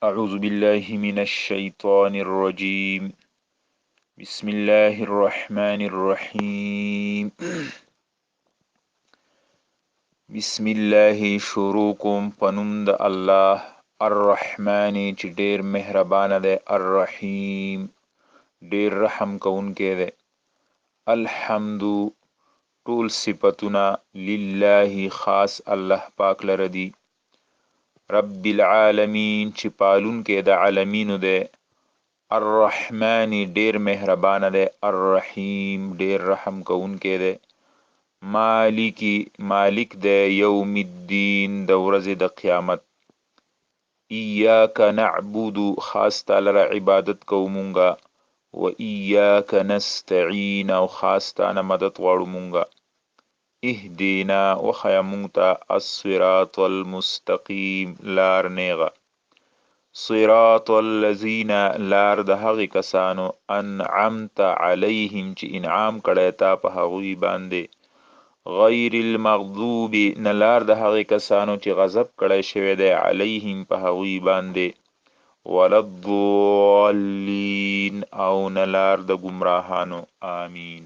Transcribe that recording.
أعوذ بالله من الشيطان الرجيم. بسم الله الرحمن الرحيم. بسم الله شروع کوم پنوم د الله الرحمن چې ډیر مهربان دی، الرحیم ډیر رحم کوونکی دی. الحمد ټول صفتونه لله خاص الله پاک لره دي. رب العالمین چې پالون کې د عالمینو دی. الرحمن ډیر مهربان دی، الرحیم ډیر رحم کوونکی دی. مالک دی یوم الدین د ورځې د قیامت. ایاک نعبد خاص تعالی را عبادت کوو مونږه، و ایاک نستعین او خاص تعالی مدد غواړو مونږه. اهدینا وخیا مونږ ته الصراط المستقیم لار نیغه. صراط الذین لار د هغې کسانو انعمت علیهم چې انعام کړی تا په هغوی باندې، غیر المغضوب نه لار د هغې کسانو چې غضب کړی شوی دی علیهم په هغوی باندې، ولا الضالین او نه لار د ګمراهانو. آمین.